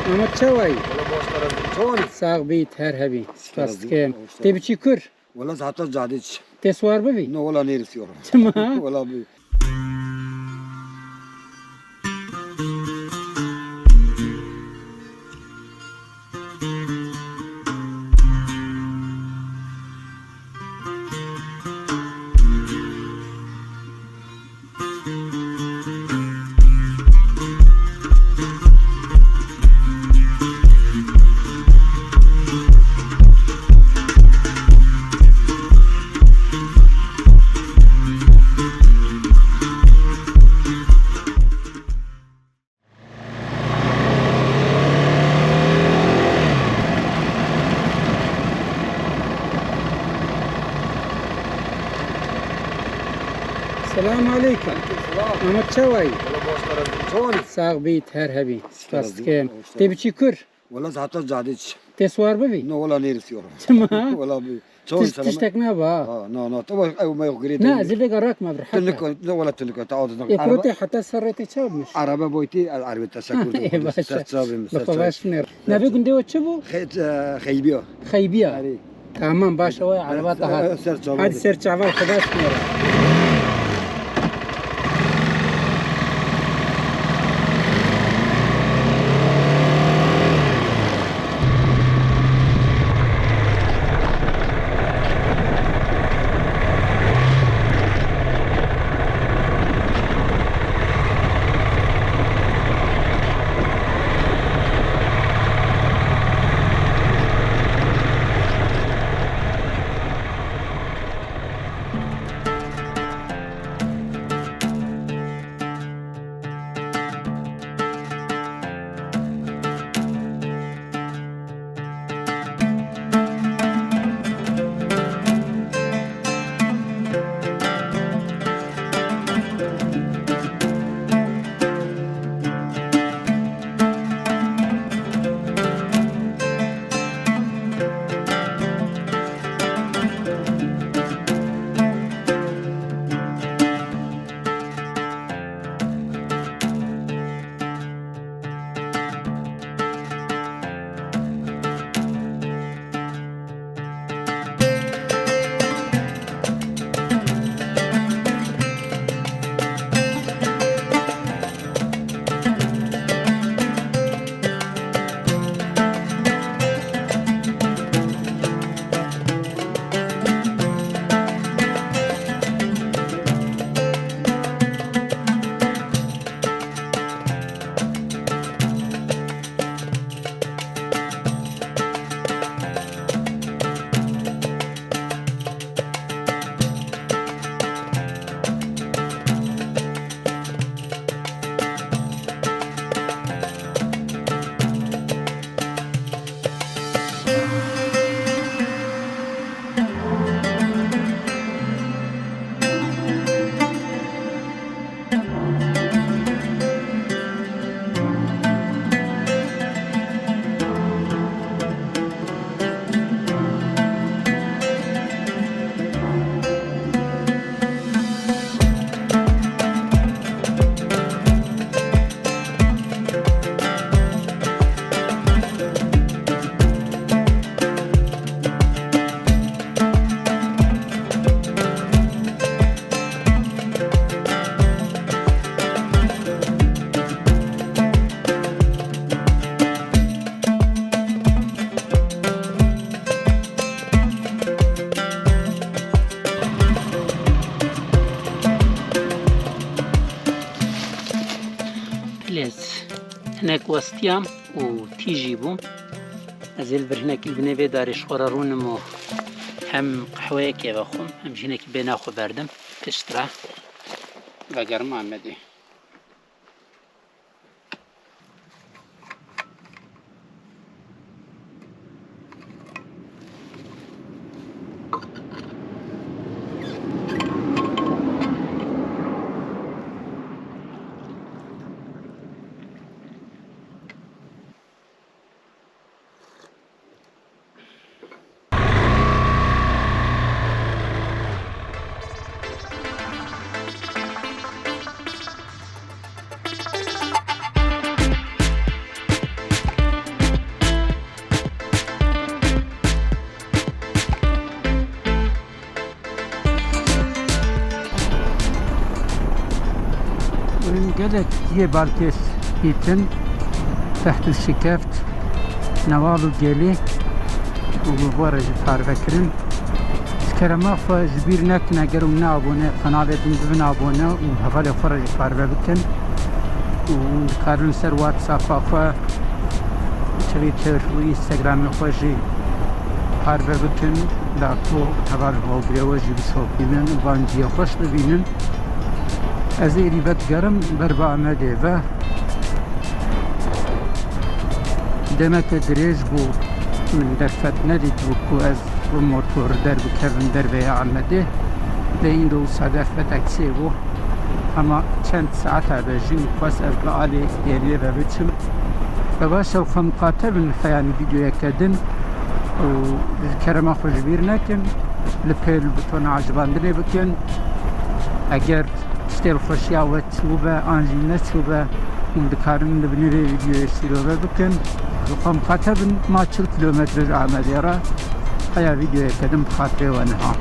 Ahmet Çavay. Valla boşlara çoğun. Sağ bit her hebi. Spas Spaskem. diyeyim. Te biçi kür. Valla zaten cadiç. Tes var mı bi? Ne ola ne istiyorum. Tamam. Valla bir. Selamun aleyküm. Ahmet Çavay. Valla boşlara çoğun. Sağ bit her hebi. Spaskem. diyeyim. Te biçi kür. Valla zaten cadiç. Tes var mı bi? Ne ola ne istiyorum. Tamam. Valla bir. Çoğun selam. Tiştek ne ba? Ha no tamam ay ma yok gri. Ne zilde garak ma bir Tınık hatta. ne ola tınık taadından. Ekrote hatta sarrete çabmış. Araba boyti araba teşekkür Başa. ederim. Baş ne? Ne bir günde o çabu? Khaybiyo. Khaybiya. Ari. Tamam başa vay araba daha. Hadi serçaval خداش میره. هناك وستيام وتيجي بوم أزيل برهناك البنبي داري شورارون مو هم قحوة كي بخم هم جيناك بناخو بردم تشترى بقر محمدي gelek diye balkes itin تحت الشكافت نوالو جيلي ومبارج تارفكرن سكرما فجبير نكنا قروا نابونا قناة دون نابونا وهفالي فرج تارفكن وكارن سر واتساب فا تويتر وانستغرام خوشي تارفكن لاكو هفال هوبريوجي بسوكينن وانجي خوش ببينن ازيري بتقرم بربع مديفه دمك دريج بو من درفت نديد بو از موتور در بكرن در بيا عمده لين دو صدف بتاكسي بو اما چند ساعت بجي بس از لعالي يلي ببتشم فباشا وخمقاته بالخياني فيديو يكدن وكرما خوشبير نكن لبيل بتون عجباندني بكن اگر اشتر خوشيا وتشوبه انجي نتشوبه ومدكارن لبني فيديو يسيروبه بكن وقام خاطر ما 40 كيلومتر عمليرة هيا فيديو يقدم بخاطري وانها